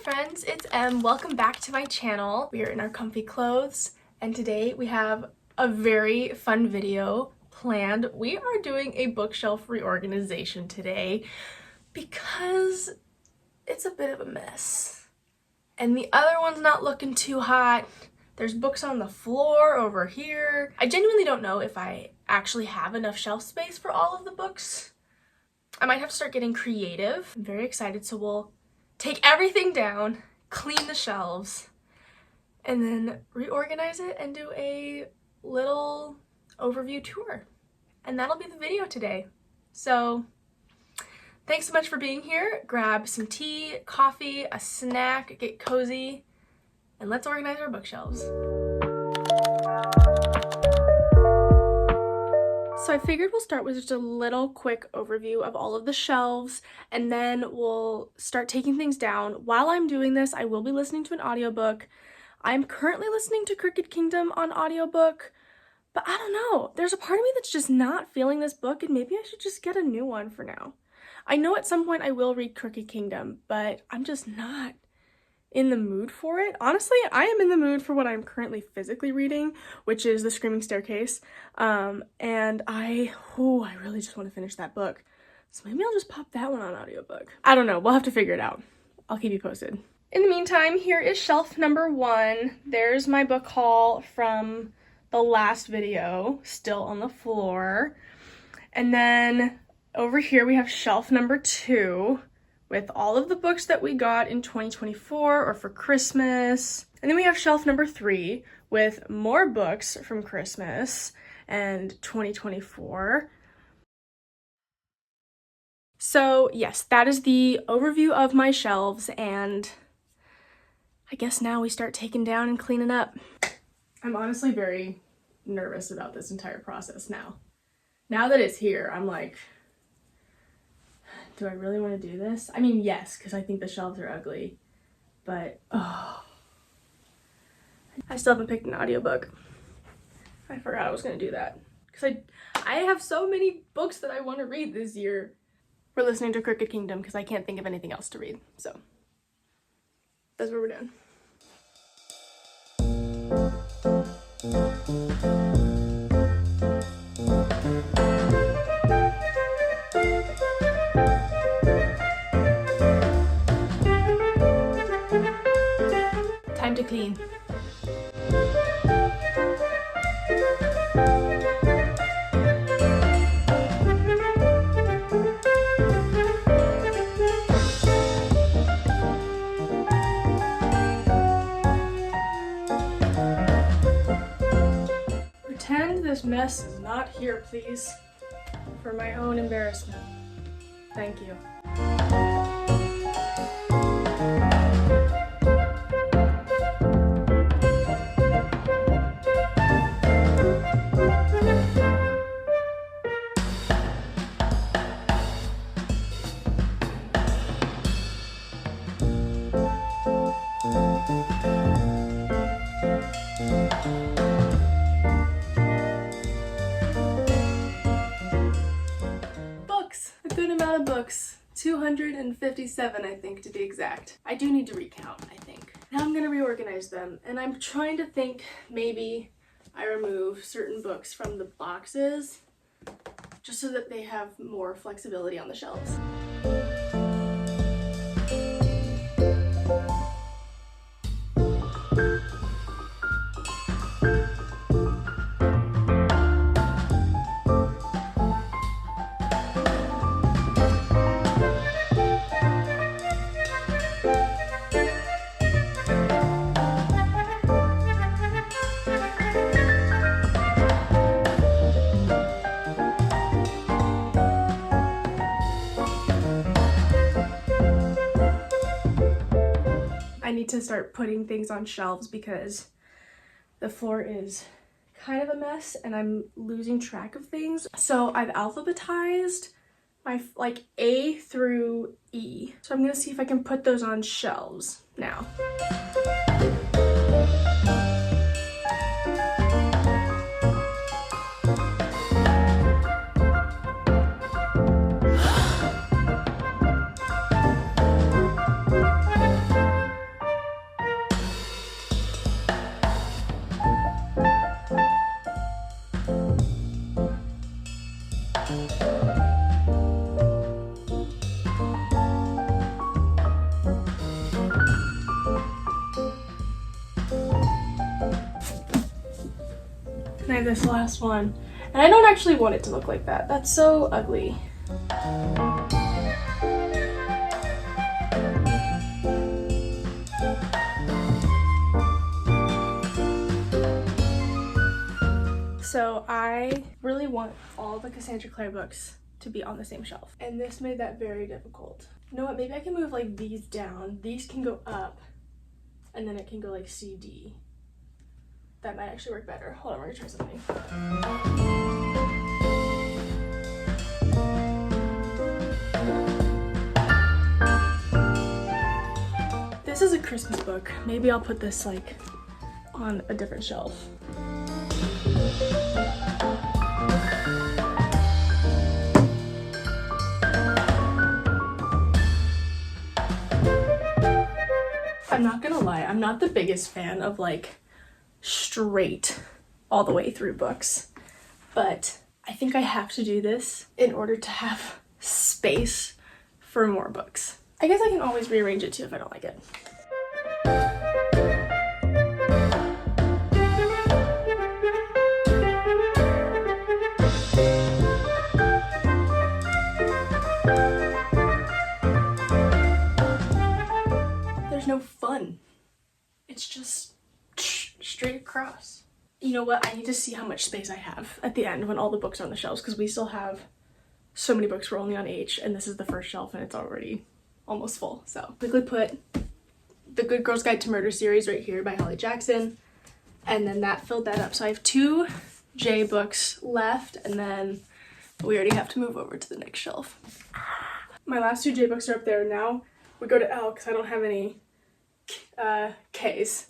friends, it's Em. Welcome back to my channel. We are in our comfy clothes and today we have a very fun video planned. We are doing a bookshelf reorganization today because it's a bit of a mess. And the other one's not looking too hot. There's books on the floor over here. I genuinely don't know if I actually have enough shelf space for all of the books. I might have to start getting creative. I'm very excited, so we'll take everything down, clean the shelves, and then reorganize it and do a little overview tour. And that'll be the video today. So thanks so much for being here. Grab some tea, coffee, a snack, get cozy, and let's organize our bookshelves. So I figured we'll start with just a little quick overview of all of the shelves, and then we'll start taking things down. While I'm doing this, I will be listening to an audiobook. I'm currently listening to Crooked Kingdom on audiobook, but I don't know. There's a part of me that's just not feeling this book, and maybe I should just get a new one for now. I know at some point I will read Crooked Kingdom, but I'm just not in the mood for it. Honestly, I am in the mood for what I'm currently physically reading, which is The Screaming Staircase. And I really just want to finish that book. So maybe I'll just pop that one on audiobook. I don't know. We'll have to figure it out. I'll keep you posted. In the meantime, here is shelf number 1. There's my book haul from the last video, still on the floor. And then over here we have shelf number 2. With all of the books that we got in 2024 or for Christmas. And then we have shelf number 3 with more books from Christmas and 2024. So yes, that is the overview of my shelves, and I guess now we start taking down and cleaning up. I'm honestly very nervous about this entire process now. Now that it's here, I'm like, do I really want to do this? I mean, yes, because I think the shelves are ugly, but I still haven't picked an audiobook. I forgot I was going to do that because I have so many books that I want to read this year. We're listening to Crooked Kingdom because I can't think of anything else to read, so that's what we're doing. Time to clean. Pretend this mess is not here, please, for my own embarrassment. Thank you. Books, 257 I think to be exact. I do need to recount, I think. Now I'm gonna reorganize them, and I'm trying to think maybe I remove certain books from the boxes just so that they have more flexibility on the shelves. I need to start putting things on shelves because the floor is kind of a mess and I'm losing track of things. So I've alphabetized my A through E. So I'm gonna see if I can put those on shelves now. I have this last one. And I don't actually want it to look like that. That's so ugly. So I really want all the Cassandra Clare books to be on the same shelf. And this made that very difficult. You know what, maybe I can move like these down. These can go up and then it can go like CD. That might actually work better. Hold on, we're gonna try something. This is a Christmas book. Maybe I'll put this like on a different shelf. I'm not gonna lie, I'm not the biggest fan of like straight all the way through books, but I think I have to do this in order to have space for more books. I guess I can always rearrange it too if I don't like it. There's no fun. It's just straight across. You know what? I need to see how much space I have at the end when all the books are on the shelves, because we still have so many books. We're only on H, and this is the first shelf and it's already almost full. So quickly put the Good Girl's Guide to Murder series right here by Holly Jackson, and then that filled that up. So I have 2 J books left, and then we already have to move over to the next shelf. My last 2 J books are up there. Now we go to L because I don't have any K's.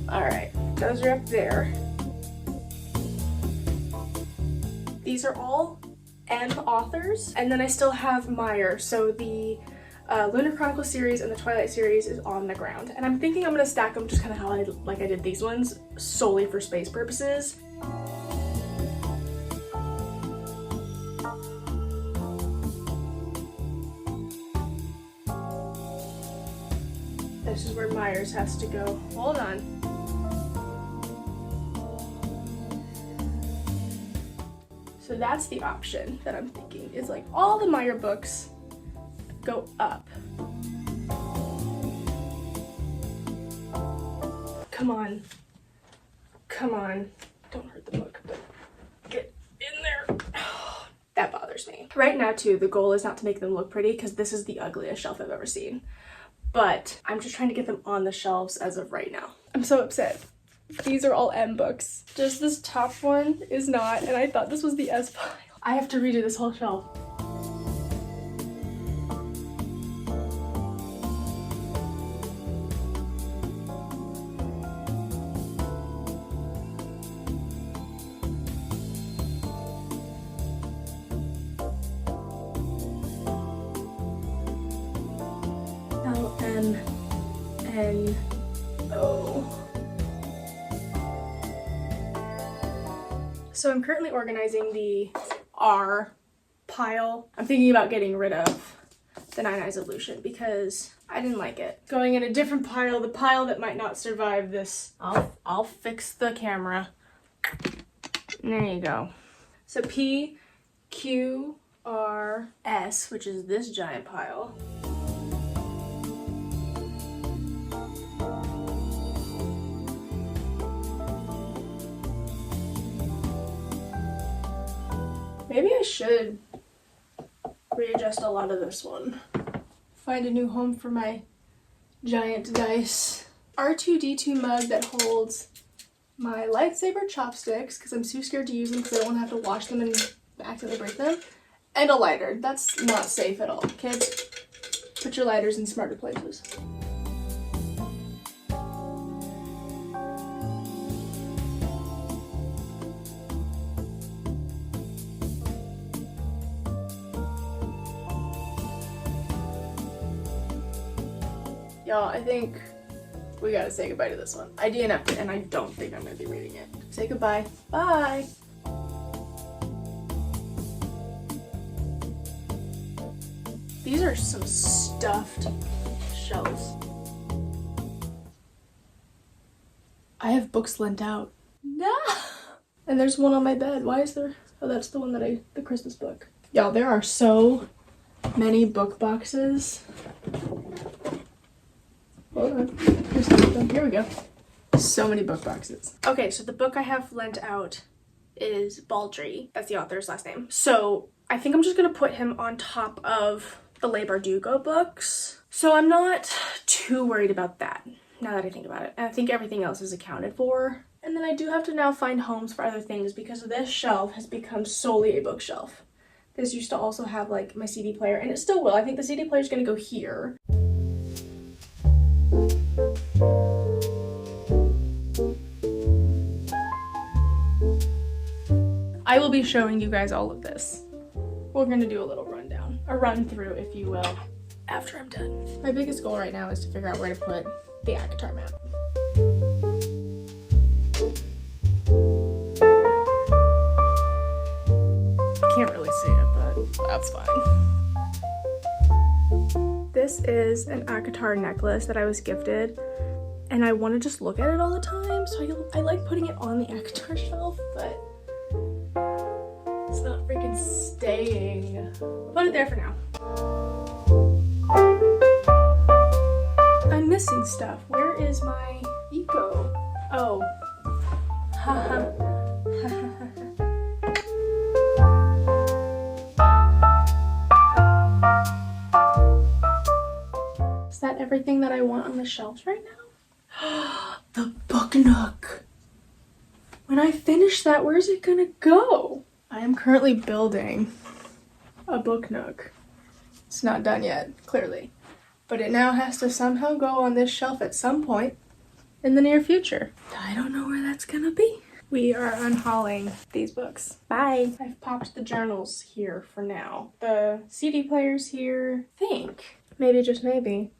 Alright, those are up there. These are all M authors, and then I still have Meyer, so the Lunar Chronicle series and the Twilight series is on the ground. And I'm thinking I'm going to stack them just kind of how I did these ones, solely for space purposes. This is where Myers has to go. Hold on. So that's the option that I'm thinking, is like all the Meyer books go up. Come on. Come on. Don't hurt the book, but get in there. That bothers me. Right now too, the goal is not to make them look pretty because this is the ugliest shelf I've ever seen. But I'm just trying to get them on the shelves as of right now. I'm so upset. These are all M books. Just this top one is not, and I thought this was the S pile. I have to redo this whole shelf. L-M-N-O. So I'm currently organizing the R pile. I'm thinking about getting rid of the Nine Eyes of Lucian because I didn't like it. Going in a different pile, the pile that might not survive this. I'll fix the camera. There you go. So P, Q, R, S, which is this giant pile. Maybe I should readjust a lot of this one. Find a new home for my giant dice. R2-D2 mug that holds my lightsaber chopsticks because I'm too scared to use them because I don't want to have to wash them and accidentally break them. And a lighter. That's not safe at all. Kids, put your lighters in smarter places. Y'all, I think we gotta say goodbye to this one. I DNF'd it and I don't think I'm gonna be reading it. Say goodbye. Bye! These are some stuffed shelves. I have books lent out. No! And there's one on my bed. Why is there? Oh, that's the one that the Christmas book. Y'all, there are so many book boxes. Hold on. Here's some of them. Here we go. So many book boxes. Okay, so the book I have lent out is Baldry. That's the author's last name. So I think I'm just gonna put him on top of the Le Bardugo books. So I'm not too worried about that now that I think about it. And I think everything else is accounted for. And then I do have to now find homes for other things because this shelf has become solely a bookshelf. This used to also have like my CD player, and it still will. I think the CD player is gonna go here. I will be showing you guys all of this. We're gonna do a little rundown, a run through, if you will, after I'm done. My biggest goal right now is to figure out where to put the ACOTAR map. Can't really see it, but that's fine. This is an ACOTAR necklace that I was gifted, and I want to just look at it all the time, so I like putting it on the ACOTAR shelf, but it's not freaking staying. I'll put it there for now. I'm missing stuff. Where is my eco? Oh. Haha. Is that everything that I want on the shelves right now? The book nook. When I finish that, where's it gonna go? I am currently building a book nook. It's not done yet, clearly. But it now has to somehow go on this shelf at some point in the near future. I don't know where that's gonna be. We are unhauling these books. Bye. I've popped the journals here for now. The CD player's here. I think, maybe just maybe,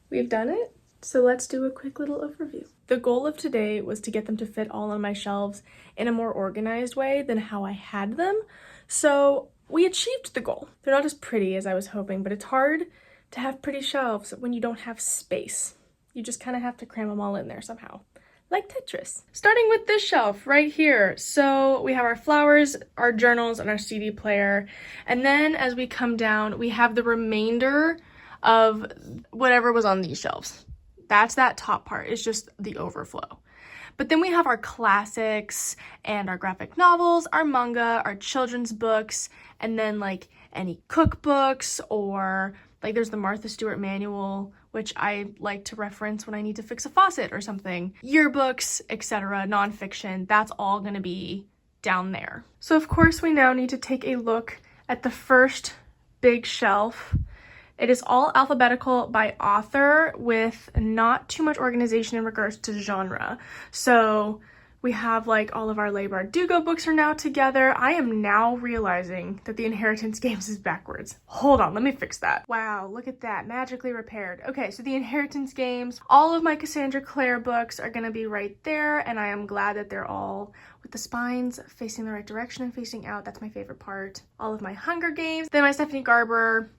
we've done it. So let's do a quick little overview. The goal of today was to get them to fit all on my shelves in a more organized way than how I had them. So we achieved the goal. They're not as pretty as I was hoping, but it's hard to have pretty shelves when you don't have space. You just kind of have to cram them all in there somehow, like Tetris. Starting with this shelf right here. So we have our flowers, our journals, and our CD player. And then as we come down, we have the remainder of whatever was on these shelves. That's that top part. It's just the overflow. But then we have our classics and our graphic novels, our manga, our children's books, and then like any cookbooks, or like there's the Martha Stewart manual, which I like to reference when I need to fix a faucet or something. Yearbooks, etc., nonfiction, that's all gonna be down there. So of course we now need to take a look at the first big shelf. It is all alphabetical by author with not too much organization in regards to genre. So we have like all of our Le Bardugo books are now together. I am now realizing that the Inheritance Games is backwards. Hold on, let me fix that. Wow, look at that, magically repaired. Okay, so the Inheritance Games, all of my Cassandra Clare books are gonna be right there, and I am glad that they're all with the spines facing the right direction and facing out. That's my favorite part. All of my Hunger Games, then my Stephanie Garber,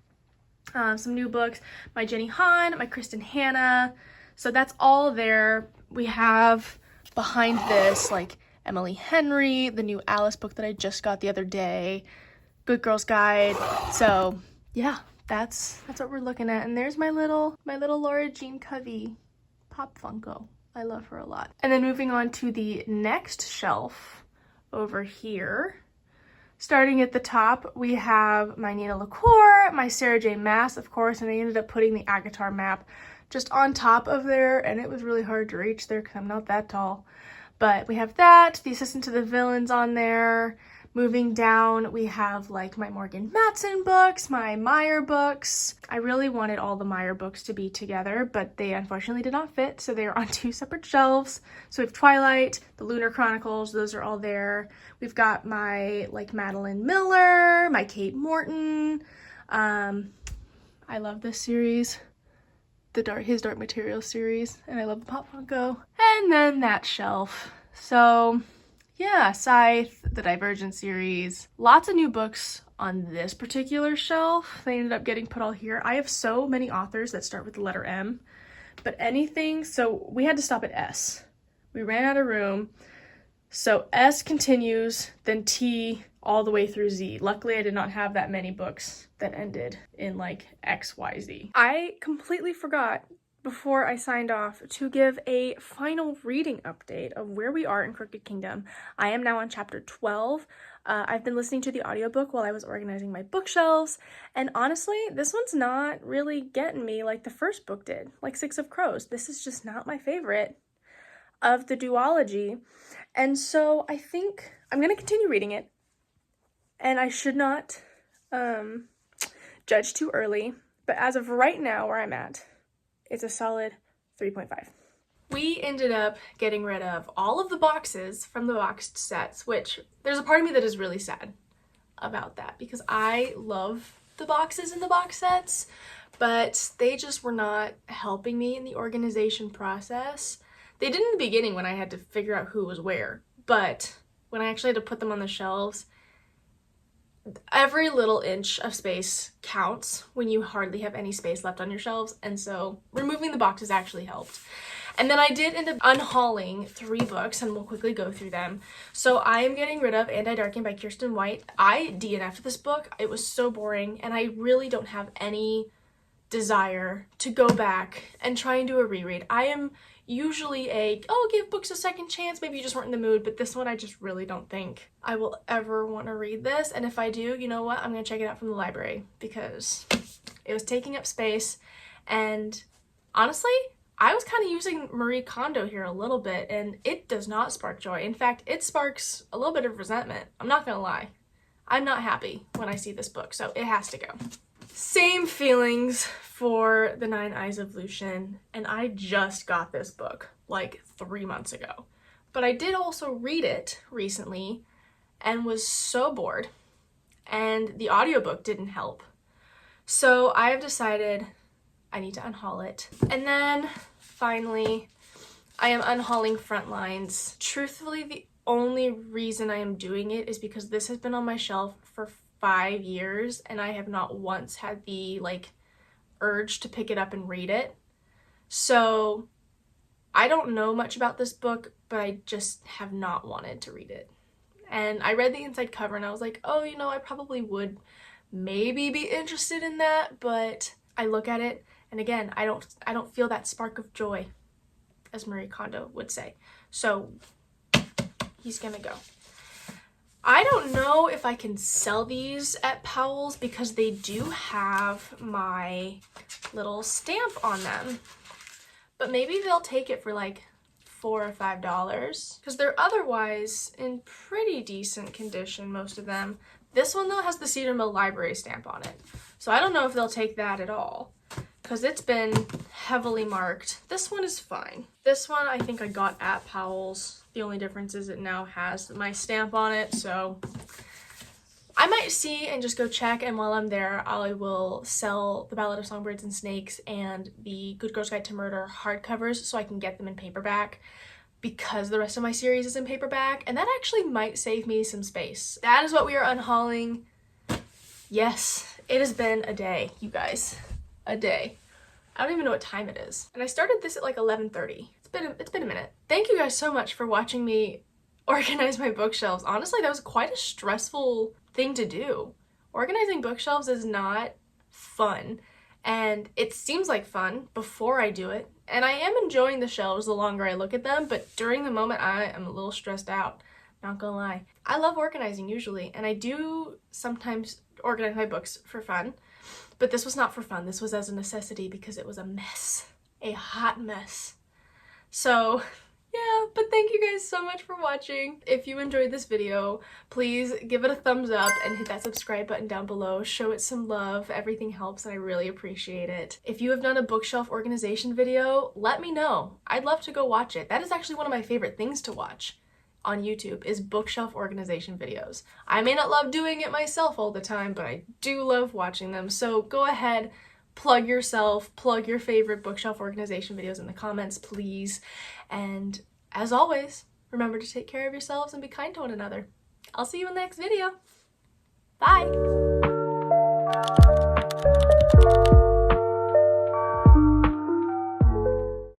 some new books, my Jenny Han, my Kristen Hanna. So that's all there. We have behind this like Emily Henry, the new Alice book that I just got the other day, Good Girl's Guide. So yeah, that's what we're looking at. And there's my little Laura Jean Covey Pop Funko. I love her a lot. And then moving on to the next shelf over here. Starting at the top, we have my Nina LaCour, my Sarah J. Maas, of course, and I ended up putting the ACOTAR map just on top of there, and it was really hard to reach there because I'm not that tall. But we have that, the Assistant to the Villains on there. Moving down, we have like my Morgan Matson books, my Meyer books. I really wanted all the Meyer books to be together, but they unfortunately did not fit, so they are on two separate shelves. So we have Twilight, the Lunar Chronicles, those are all there. We've got my like Madeline Miller, my Kate Morton. I love this series, his Dark Materials series, and I love the Pop Funko. And then that shelf. So yeah, Scythe, the Divergent series. Lots of new books on this particular shelf. They ended up getting put all here. I have so many authors that start with the letter M, but anything, so we had to stop at S. we ran out of room. So S continues, then T all the way through Z. Luckily, I did not have that many books that ended in like X, Y, Z. I completely forgot before I signed off to give a final reading update of where we are in Crooked Kingdom. I am now on chapter 12. I've been listening to the audiobook while I was organizing my bookshelves, and honestly, this one's not really getting me like the first book did, like Six of Crows. This is just not my favorite of the duology, and so I think I'm gonna continue reading it, and I should not judge too early, but as of right now where I'm at, it's a solid 3.5. We ended up getting rid of all of the boxes from the boxed sets, which there's a part of me that is really sad about that because I love the boxes in the box sets, but they just were not helping me in the organization process. They did in the beginning when I had to figure out who was where, but when I actually had to put them on the shelves, every little inch of space counts when you hardly have any space left on your shelves, and so removing the boxes actually helped. And then I did end up unhauling 3 books, and we'll quickly go through them. So I am getting rid of Anti-Darking by Kirsten White. I DNF'd this book. It was so boring, and I really don't have any desire to go back and try and do a reread. I am usually give books a second chance, maybe you just weren't in the mood, but this one I just really don't think I will ever want to read this. And if I do, you know what? I'm going to check it out from the library because it was taking up space, and honestly, I was kind of using Marie Kondo here a little bit, and it does not spark joy. In fact, it sparks a little bit of resentment. I'm not gonna lie. I'm not happy when I see this book, so it has to go. Same feelings for The Nine Eyes of Lucian, and I just got this book like 3 months ago. But I did also read it recently and was so bored, and the audiobook didn't help. So I have decided I need to unhaul it. And then finally, I am unhauling Frontlines. Truthfully, the only reason I am doing it is because this has been on my shelf for 5 years and I have not once had the urge to pick it up and read it. So I don't know much about this book, but I just have not wanted to read it. And I read the inside cover and I was like, oh, I probably would maybe be interested in that, but I look at it and again, I don't feel that spark of joy, as Marie Kondo would say. So he's gonna go. I don't know if I can sell these at Powell's because they do have my little stamp on them, but maybe they'll take it for like $4 or $5 because they're otherwise in pretty decent condition, most of them. This one though has the Cedar Mill Library stamp on it, so I don't know if they'll take that at all because it's been heavily marked. This one is fine. This one I think I got at Powell's. The only difference is it now has my stamp on it, so I might see and just go check, and while I'm there, I will sell The Ballad of Songbirds and Snakes and the Good Girl's Guide to Murder hardcovers so I can get them in paperback because the rest of my series is in paperback, and that actually might save me some space. That is what we are unhauling. Yes, it has been a day, you guys. A day. I don't even know what time it is. And I started this at like 11:30. It's been a minute. Thank you guys so much for watching me organize my bookshelves. Honestly, that was quite a stressful thing to do. Organizing bookshelves is not fun, and it seems like fun before I do it. And I am enjoying the shelves the longer I look at them, but during the moment I am a little stressed out. Not gonna lie. I love organizing usually, and I do sometimes organize my books for fun. But this was not for fun. This was as a necessity because it was a mess. A hot mess. So, yeah, but thank you guys so much for watching. If you enjoyed this video, please give it a thumbs up and hit that subscribe button down below. Show it some love. Everything helps and I really appreciate it. If you have done a bookshelf organization video, let me know. I'd love to go watch it. That is actually one of my favorite things to watch on YouTube is bookshelf organization videos. I may not love doing it myself all the time, but I do love watching them. So go ahead, plug yourself, plug your favorite bookshelf organization videos in the comments, please. And as always, remember to take care of yourselves and be kind to one another. I'll see you in the next video. Bye!